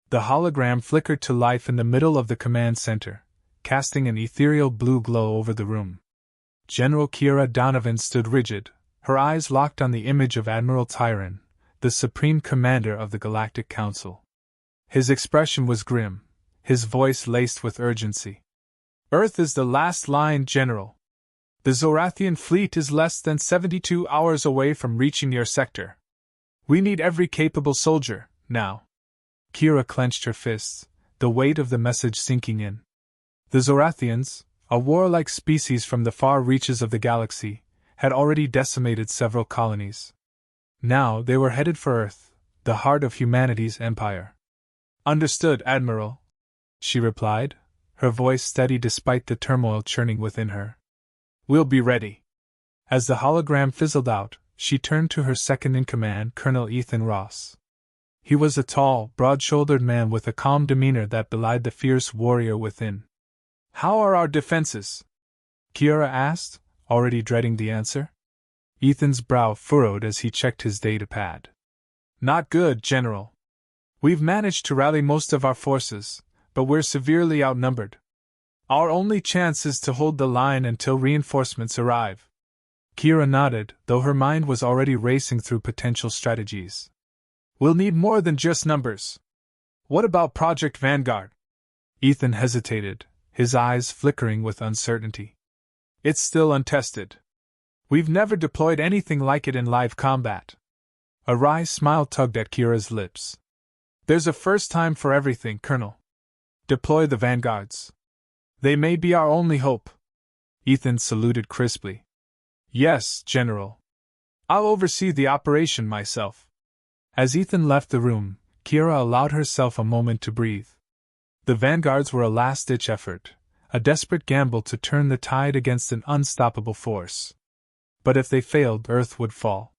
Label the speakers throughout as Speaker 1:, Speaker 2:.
Speaker 1: The hologram flickered to life in the middle of the command center, casting an ethereal blue glow over the room. General Kira Donovan stood rigid, her eyes locked on the image of Admiral Tyron, the Supreme Commander of the Galactic Council. His expression was grim, his voice laced with urgency. "Earth is the last line, General. The Zorathian fleet is less than 72 hours away from reaching your sector. We need every capable soldier, now." Kira clenched her fists, the weight of the message sinking in. The Zorathians, a warlike species from the far reaches of the galaxy, had already decimated several colonies. Now they were headed for Earth, the heart of humanity's empire. "Understood, Admiral," she replied, her voice steady despite the turmoil churning within her. "We'll be ready." As the hologram fizzled out, she turned to her second-in-command, Colonel Ethan Ross. He was a tall, broad-shouldered man with a calm demeanor that belied the fierce warrior within. "How are our defenses?" Kira asked, already dreading the answer. Ethan's brow furrowed as he checked his datapad. "Not good, General. We've managed to rally most of our forces, but we're severely outnumbered. Our only chance is to hold the line until reinforcements arrive." Kira nodded, though her mind was already racing through potential strategies. "We'll need more than just numbers. What about Project Vanguard?" Ethan hesitated, his eyes flickering with uncertainty. "It's still untested. We've never deployed anything like it in live combat." A wry smile tugged at Kira's lips. "There's a first time for everything, Colonel. Deploy the vanguards. They may be our only hope." Ethan saluted crisply. "Yes, General. I'll oversee the operation myself." As Ethan left the room, Kira allowed herself a moment to breathe. The vanguards were a last-ditch effort, a desperate gamble to turn the tide against an unstoppable force. But if they failed, Earth would fall.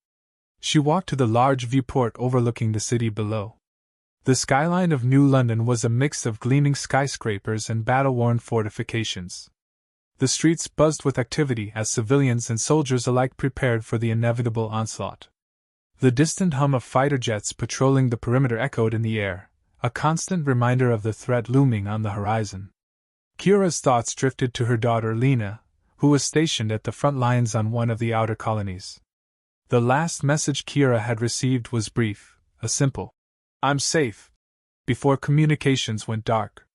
Speaker 1: She walked to the large viewport overlooking the city below. The skyline of New London was a mix of gleaming skyscrapers and battle-worn fortifications. The streets buzzed with activity as civilians and soldiers alike prepared for the inevitable onslaught. The distant hum of fighter jets patrolling the perimeter echoed in the air, a constant reminder of the threat looming on the horizon. Kira's thoughts drifted to her daughter Lena, who was stationed at the front lines on one of the outer colonies. The last message Kira had received was brief, a simple, "I'm safe," before communications went dark.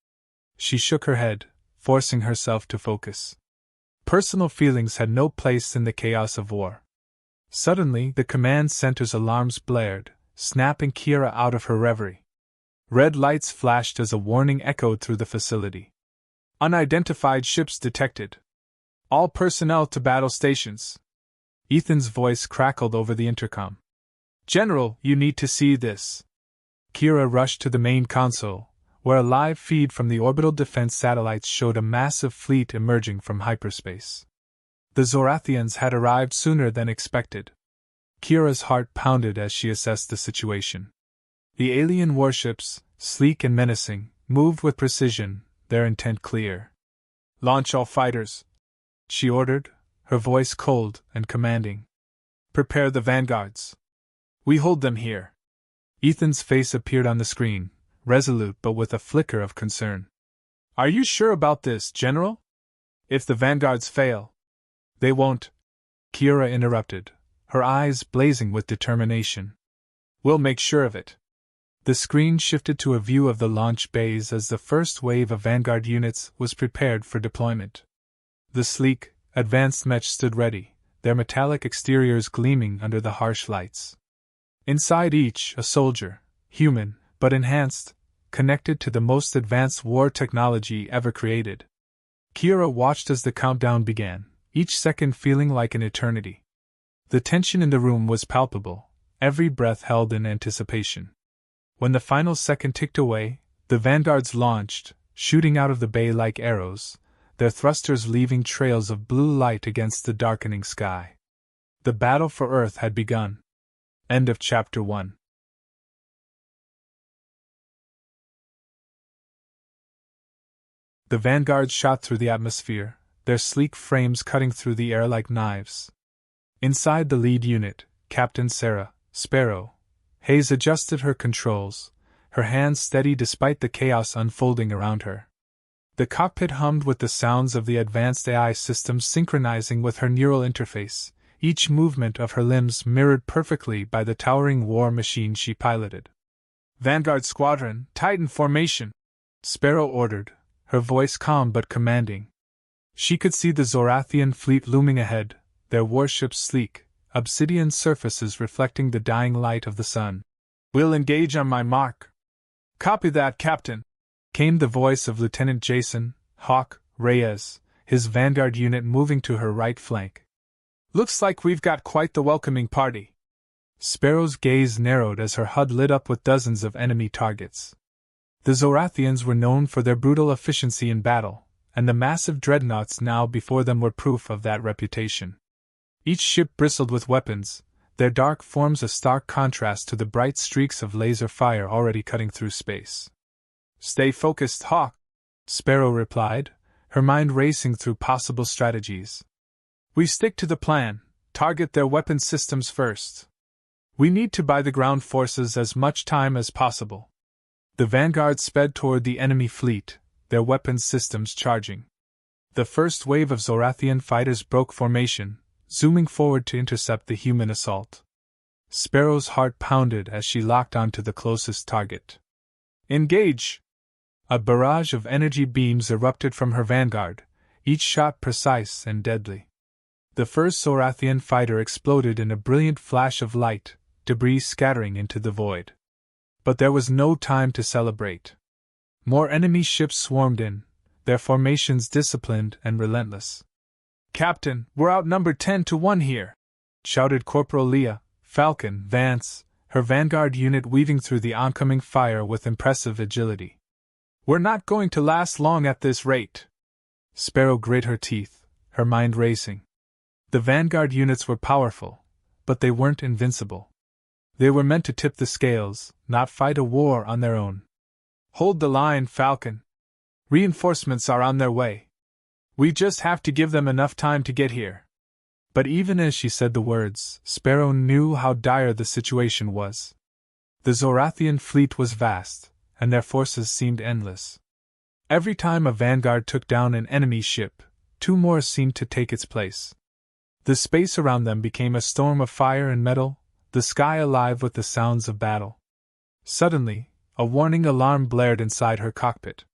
Speaker 1: She shook her head, forcing herself to focus. Personal feelings had no place in the chaos of war. Suddenly, the command center's alarms blared, snapping Kira out of her reverie. Red lights flashed as a warning echoed through the facility. "Unidentified ships detected. All personnel to battle stations." Ethan's voice crackled over the intercom. "General, you need to see this." Kira rushed to the main console, where a live feed from the orbital defense satellites showed a massive fleet emerging from hyperspace. The Zorathians had arrived sooner than expected. Kira's heart pounded as she assessed the situation. The alien warships, sleek and menacing, moved with precision, their intent clear. "Launch all fighters," she ordered, her voice cold and commanding. "Prepare the vanguards. We hold them here." Ethan's face appeared on the screen, resolute but with a flicker of concern. "Are you sure about this, General? If the vanguards fail—" "They won't," Kira interrupted, her eyes blazing with determination. "We'll make sure of it." The screen shifted to a view of the launch bays as the first wave of Vanguard units was prepared for deployment. The sleek, advanced mech stood ready, their metallic exteriors gleaming under the harsh lights. Inside each, a soldier, human, but enhanced, connected to the most advanced war technology ever created. Kira watched as the countdown began, each second feeling like an eternity. The tension in the room was palpable, every breath held in anticipation. When the final second ticked away, the vanguards launched, shooting out of the bay like arrows, their thrusters leaving trails of blue light against the darkening sky. The battle for Earth had begun. End of Chapter 1. The vanguards shot through the atmosphere, their sleek frames cutting through the air like knives. Inside the lead unit, Captain Sarah, Sparrow, Hayes adjusted her controls, her hands steady despite the chaos unfolding around her. The cockpit hummed with the sounds of the advanced AI system synchronizing with her neural interface, each movement of her limbs mirrored perfectly by the towering war machine she piloted. "Vanguard Squadron, Titan formation!" Sparrow ordered, her voice calm but commanding. She could see the Zorathian fleet looming ahead, their warships sleek, obsidian surfaces reflecting the dying light of the sun. "We'll engage on my mark." "Copy that, Captain," came the voice of Lieutenant Jason Hawk Reyes, his Vanguard unit moving to her right flank. "Looks like we've got quite the welcoming party." Sparrow's gaze narrowed as her HUD lit up with dozens of enemy targets. The Zorathians were known for their brutal efficiency in battle, and the massive dreadnoughts now before them were proof of that reputation. Each ship bristled with weapons, their dark forms a stark contrast to the bright streaks of laser fire already cutting through space. "Stay focused, Hawk," Sparrow replied, her mind racing through possible strategies. "We stick to the plan, target their weapon systems first. We need to buy the ground forces as much time as possible." The Vanguard sped toward the enemy fleet, their weapons systems charging. The first wave of Zorathian fighters broke formation, zooming forward to intercept the human assault. Sparrow's heart pounded as she locked onto the closest target. "Engage!" A barrage of energy beams erupted from her Vanguard, each shot precise and deadly. The first Zorathian fighter exploded in a brilliant flash of light, debris scattering into the void. But there was no time to celebrate. More enemy ships swarmed in, their formations disciplined and relentless. "Captain, we're outnumbered 10-1 here," shouted Corporal Leah Falcon Vance, her Vanguard unit weaving through the oncoming fire with impressive agility. "We're not going to last long at this rate." Sparrow grit her teeth, her mind racing. The Vanguard units were powerful, but they weren't invincible. They were meant to tip the scales, not fight a war on their own. "Hold the line, Falcon. Reinforcements are on their way. We just have to give them enough time to get here." But even as she said the words, Sparrow knew how dire the situation was. The Zorathian fleet was vast, and their forces seemed endless. Every time a Vanguard took down an enemy ship, two more seemed to take its place. The space around them became a storm of fire and metal, the sky alive with the sounds of battle. Suddenly, a warning alarm blared inside her cockpit.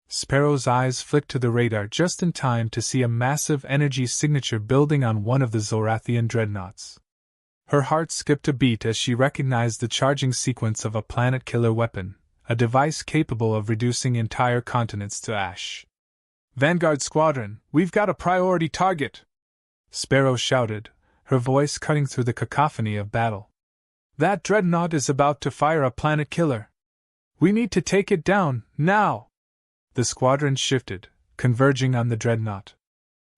Speaker 1: Sparrow's eyes flicked to the radar just in time to see a massive energy signature building on one of the Zorathian dreadnoughts. Her heart skipped a beat as she recognized the charging sequence of a planet-killer weapon, a device capable of reducing entire continents to ash. "Vanguard Squadron, we've got a priority target!" Sparrow shouted, her voice cutting through the cacophony of battle. "That dreadnought is about to fire a planet killer. We need to take it down, now!" The squadron shifted, converging on the dreadnought.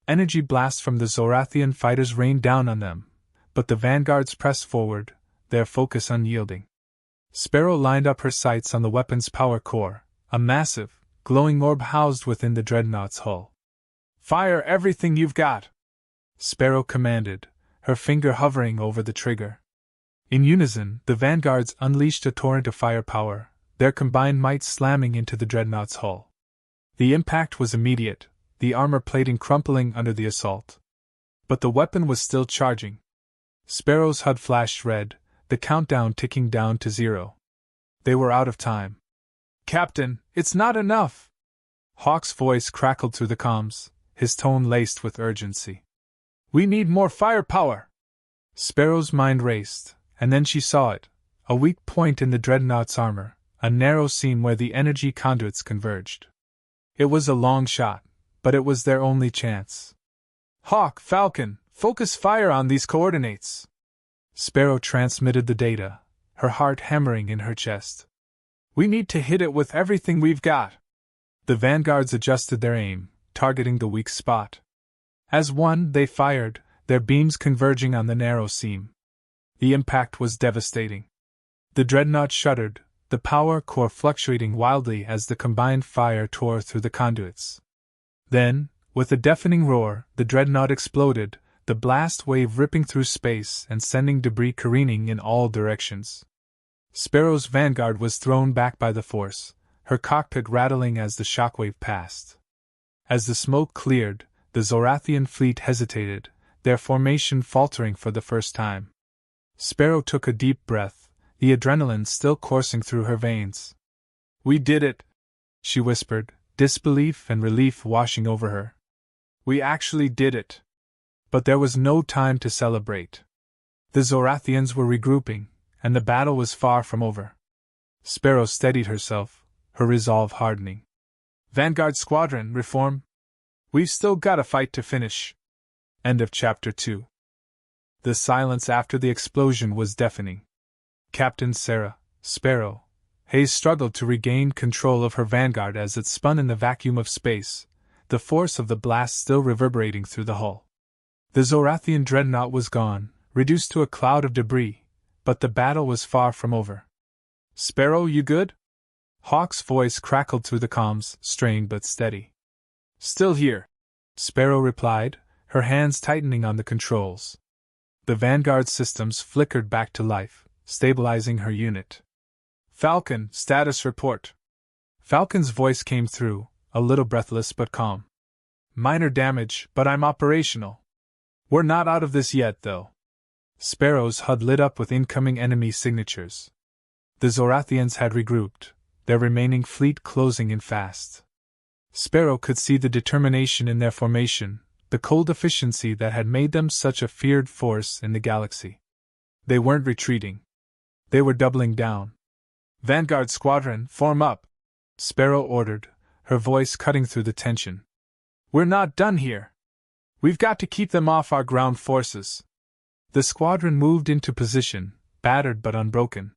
Speaker 1: Energy blasts from the Zorathian fighters rained down on them, but the Vanguards pressed forward, their focus unyielding. Sparrow lined up her sights on the weapon's power core, a massive, glowing orb housed within the dreadnought's hull. "Fire everything you've got!" Sparrow commanded, her finger hovering over the trigger. In unison, the Vanguards unleashed a torrent of firepower, their combined might slamming into the dreadnought's hull. The impact was immediate, the armor plating crumpling under the assault. But the weapon was still charging. Sparrow's HUD flashed red, the countdown ticking down to 0. They were out of time. "Captain, it's not enough!" Hawk's voice crackled through the comms, his tone laced with urgency. "We need more firepower!" Sparrow's mind raced, and then she saw it, a weak point in the dreadnought's armor, a narrow seam where the energy conduits converged. It was a long shot, but it was their only chance. "Hawk, Falcon, focus fire on these coordinates!" Sparrow transmitted the data, her heart hammering in her chest. "We need to hit it with everything we've got." The Vanguards adjusted their aim, targeting the weak spot. As one, they fired, their beams converging on the narrow seam. The impact was devastating. The dreadnought shuddered, the power core fluctuating wildly as the combined fire tore through the conduits. Then, with a deafening roar, the dreadnought exploded, the blast wave ripping through space and sending debris careening in all directions. Sparrow's vanguard was thrown back by the force, her cockpit rattling as the shockwave passed. As the smoke cleared, the Zorathian fleet hesitated, their formation faltering for the first time. Sparrow took a deep breath, the adrenaline still coursing through her veins. "We did it," she whispered, disbelief and relief washing over her. "We actually did it." But there was no time to celebrate. The Zorathians were regrouping, and the battle was far from over. Sparrow steadied herself, her resolve hardening. "Vanguard Squadron, reform! We've still got a fight to finish." End of Chapter 2. The silence after the explosion was deafening. Captain Sarah, Sparrow, Hayes struggled to regain control of her vanguard as it spun in the vacuum of space, the force of the blast still reverberating through the hull. The Zorathian dreadnought was gone, reduced to a cloud of debris, but the battle was far from over. "Sparrow, you good?" Hawk's voice crackled through the comms, strained but steady. "Still here," Sparrow replied, her hands tightening on the controls. The Vanguard systems flickered back to life, stabilizing her unit. "Falcon, status report." Falcon's voice came through, a little breathless but calm. "Minor damage, but I'm operational. We're not out of this yet, though." Sparrow's HUD lit up with incoming enemy signatures. The Zorathians had regrouped, their remaining fleet closing in fast. Sparrow could see the determination in their formation, the cold efficiency that had made them such a feared force in the galaxy. They weren't retreating. They were doubling down. "Vanguard Squadron, form up," Sparrow ordered, her voice cutting through the tension. "We're not done here. We've got to keep them off our ground forces." The squadron moved into position, battered but unbroken.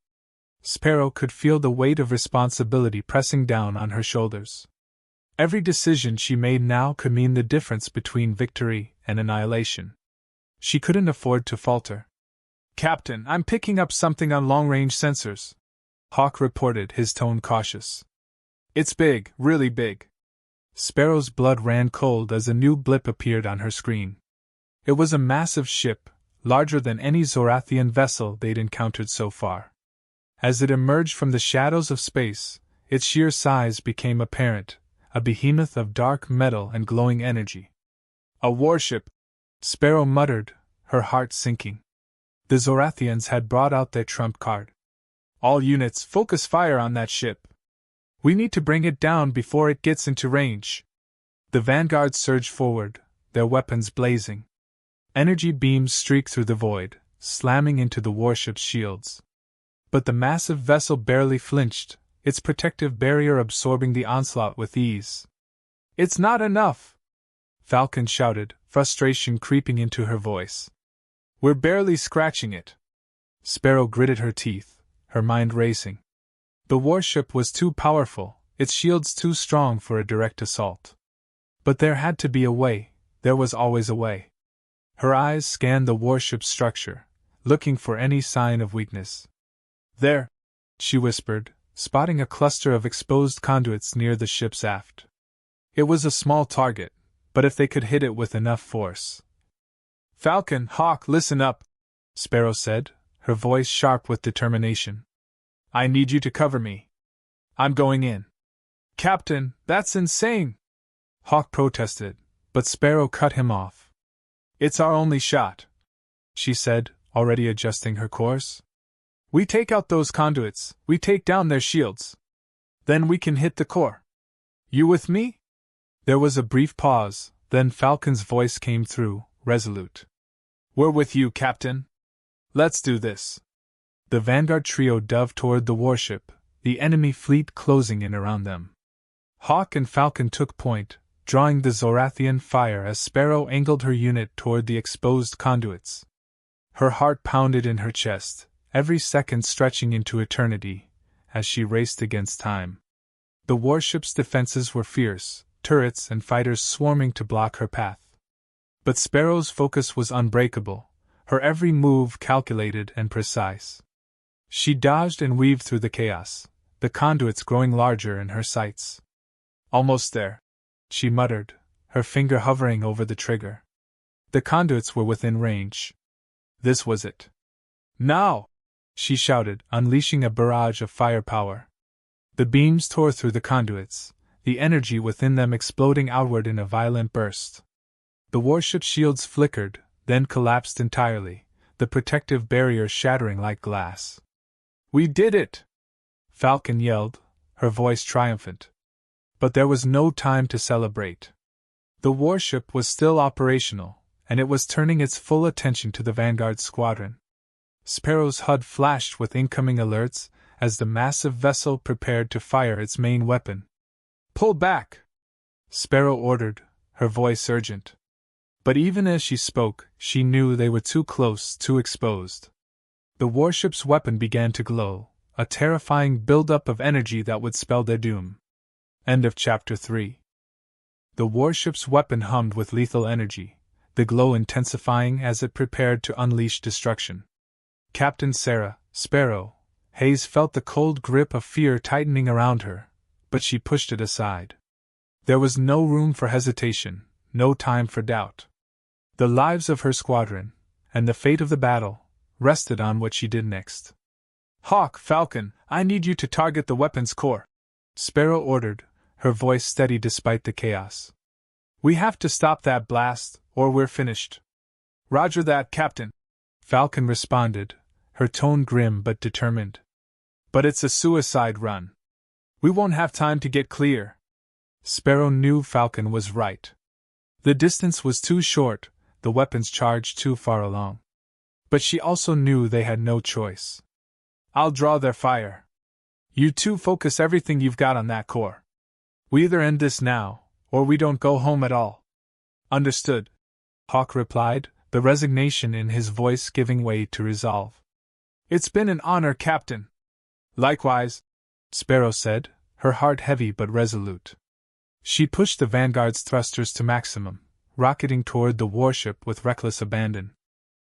Speaker 1: Sparrow could feel the weight of responsibility pressing down on her shoulders. Every decision she made now could mean the difference between victory and annihilation. She couldn't afford to falter. "Captain, I'm picking up something on long-range sensors," Hawk reported, his tone cautious. "It's big, really big." Sparrow's blood ran cold as a new blip appeared on her screen. It was a massive ship, larger than any Zorathian vessel they'd encountered so far. As it emerged from the shadows of space, its sheer size became apparent, a behemoth of dark metal and glowing energy. "A warship," Sparrow muttered, her heart sinking. The Zorathians had brought out their trump card. "All units, focus fire on that ship. We need to bring it down before it gets into range." The vanguard surged forward, their weapons blazing. Energy beams streaked through the void, slamming into the warship's shields. But the massive vessel barely flinched, its protective barrier absorbing the onslaught with ease. "It's not enough!" Falcon shouted, frustration creeping into her voice. "We're barely scratching it." Sparrow gritted her teeth, her mind racing. The warship was too powerful, its shields too strong for a direct assault. But there had to be a way, there was always a way. Her eyes scanned the warship's structure, looking for any sign of weakness. "There," she whispered, spotting a cluster of exposed conduits near the ship's aft. It was a small target, but if they could hit it with enough force. "Falcon, Hawk, listen up," Sparrow said, her voice sharp with determination. "I need you to cover me. I'm going in." "Captain, that's insane!" Hawk protested, but Sparrow cut him off. "It's our only shot," she said, already adjusting her course. "We take out those conduits, we take down their shields. Then we can hit the core. You with me?" There was a brief pause, then Falcon's voice came through, resolute. "We're with you, Captain. Let's do this." The vanguard trio dove toward the warship, the enemy fleet closing in around them. Hawk and Falcon took point, drawing the Zorathian fire as Sparrow angled her unit toward the exposed conduits. Her heart pounded in her chest, every second stretching into eternity, as she raced against time. The warship's defenses were fierce, turrets and fighters swarming to block her path. But Sparrow's focus was unbreakable, her every move calculated and precise. She dodged and weaved through the chaos, the conduits growing larger in her sights. "Almost there," she muttered, her finger hovering over the trigger. The conduits were within range. This was it. "Now!" she shouted, unleashing a barrage of firepower. The beams tore through the conduits, the energy within them exploding outward in a violent burst. The warship's shields flickered, then collapsed entirely, the protective barrier shattering like glass. "We did it!" Falcon yelled, her voice triumphant. But there was no time to celebrate. The warship was still operational, and it was turning its full attention to the Vanguard squadron. Sparrow's HUD flashed with incoming alerts as the massive vessel prepared to fire its main weapon. "Pull back!" Sparrow ordered, her voice urgent. But even as she spoke, she knew they were too close, too exposed. The warship's weapon began to glow, a terrifying buildup of energy that would spell their doom. End of Chapter 3. The warship's weapon hummed with lethal energy, the glow intensifying as it prepared to unleash destruction. Captain Sarah, Sparrow, Hayes felt the cold grip of fear tightening around her, but she pushed it aside. There was no room for hesitation, no time for doubt. The lives of her squadron, and the fate of the battle, rested on what she did next. "Hawk, Falcon, I need you to target the weapons core," Sparrow ordered, her voice steady despite the chaos. "We have to stop that blast, or we're finished." "Roger that, Captain," Falcon responded, her tone grim but determined. "But it's a suicide run. We won't have time to get clear." Sparrow knew Falcon was right. The distance was too short, the weapons charge too far along. But she also knew they had no choice. "I'll draw their fire. You two focus everything you've got on that core. We either end this now, or we don't go home at all." "Understood," Hawk replied, the resignation in his voice giving way to resolve. "It's been an honor, Captain." "Likewise," Sparrow said, her heart heavy but resolute. She pushed the Vanguard's thrusters to maximum, rocketing toward the warship with reckless abandon.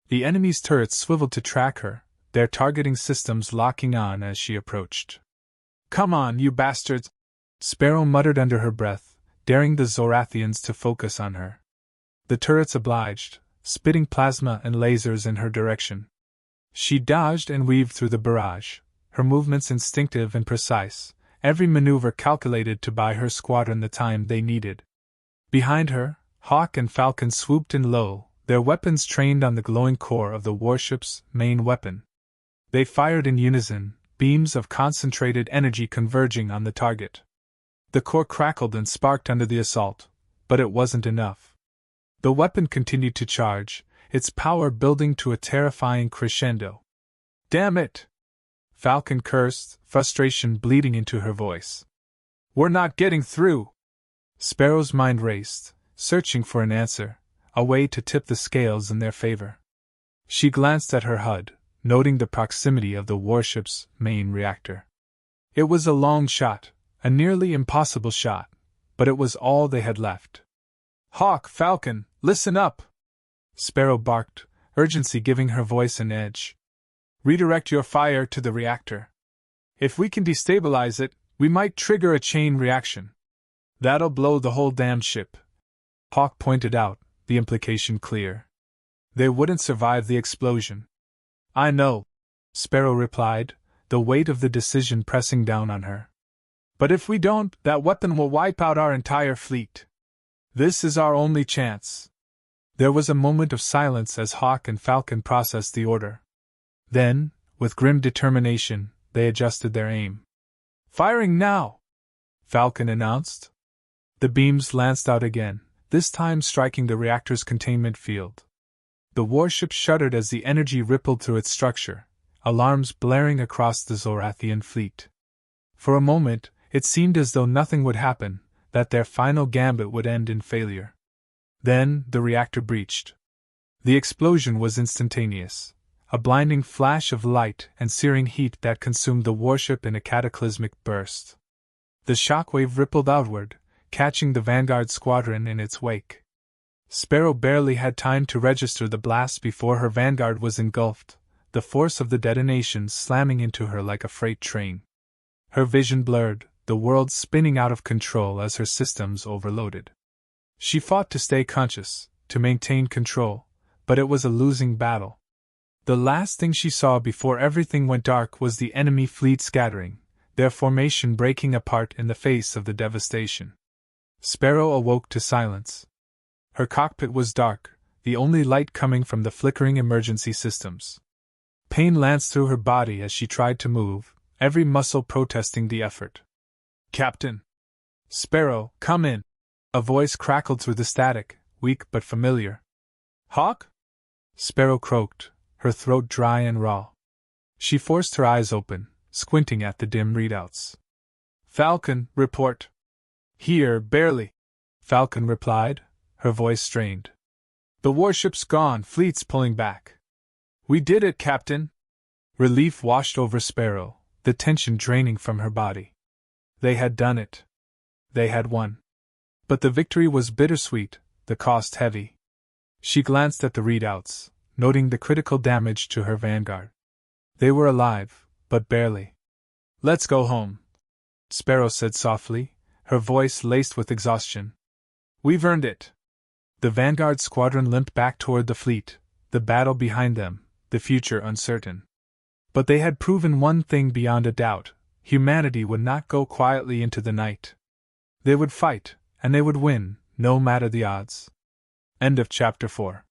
Speaker 1: The enemy's turrets swiveled to track her, their targeting systems locking on as she approached. "Come on, you bastards!" Sparrow muttered under her breath, daring the Zorathians to focus on her. The turrets obliged, spitting plasma and lasers in her direction. She dodged and weaved through the barrage, her movements instinctive and precise, every maneuver calculated to buy her squadron the time they needed. Behind her, Hawk and Falcon swooped in low, their weapons trained on the glowing core of the warship's main weapon. They fired in unison, beams of concentrated energy converging on the target. The core crackled and sparked under the assault, but it wasn't enough. The weapon continued to charge, its power building to a terrifying crescendo. "Damn it!" Falcon cursed, frustration bleeding into her voice. "We're not getting through!" Sparrow's mind raced, searching for an answer, a way to tip the scales in their favor. She glanced at her HUD, noting the proximity of the warship's main reactor. It was a long shot, a nearly impossible shot, but it was all they had left. "Hawk, Falcon, listen up!" Sparrow barked, urgency giving her voice an edge. "Redirect your fire to the reactor. If we can destabilize it, we might trigger a chain reaction. That'll blow the whole damned ship." Hawk pointed out, the implication clear. They wouldn't survive the explosion. "I know," Sparrow replied, the weight of the decision pressing down on her. "But if we don't, that weapon will wipe out our entire fleet. This is our only chance." There was a moment of silence as Hawk and Falcon processed the order. Then, with grim determination, they adjusted their aim. "Firing now!" Falcon announced. The beams lanced out again, this time striking the reactor's containment field. The warship shuddered as the energy rippled through its structure, alarms blaring across the Zorathian fleet. For a moment, it seemed as though nothing would happen, that their final gambit would end in failure. Then, the reactor breached. The explosion was instantaneous, a blinding flash of light and searing heat that consumed the warship in a cataclysmic burst. The shockwave rippled outward, catching the Vanguard squadron in its wake. Sparrow barely had time to register the blast before her Vanguard was engulfed, the force of the detonation slamming into her like a freight train. Her vision blurred, the world spinning out of control as her systems overloaded. She fought to stay conscious, to maintain control, but it was a losing battle. The last thing she saw before everything went dark was the enemy fleet scattering, their formation breaking apart in the face of the devastation. Sparrow awoke to silence. Her cockpit was dark, the only light coming from the flickering emergency systems. Pain lanced through her body as she tried to move, every muscle protesting the effort. "Captain!" "Sparrow, come in!" A voice crackled through the static, weak but familiar. "Hawk?" Sparrow croaked, her throat dry and raw. She forced her eyes open, squinting at the dim readouts. "Falcon, report." "Here, barely," Falcon replied, her voice strained. "The warship's gone, fleet's pulling back." "We did it, Captain!" Relief washed over Sparrow, the tension draining from her body. They had done it. They had won. But the victory was bittersweet, the cost heavy. She glanced at the readouts, noting the critical damage to her vanguard. They were alive, but barely. "Let's go home," Sparrow said softly, her voice laced with exhaustion. "We've earned it." The vanguard squadron limped back toward the fleet, the battle behind them, the future uncertain. But they had proven one thing beyond a doubt: humanity would not go quietly into the night. They would fight, and they would win, no matter the odds. End of Chapter 4.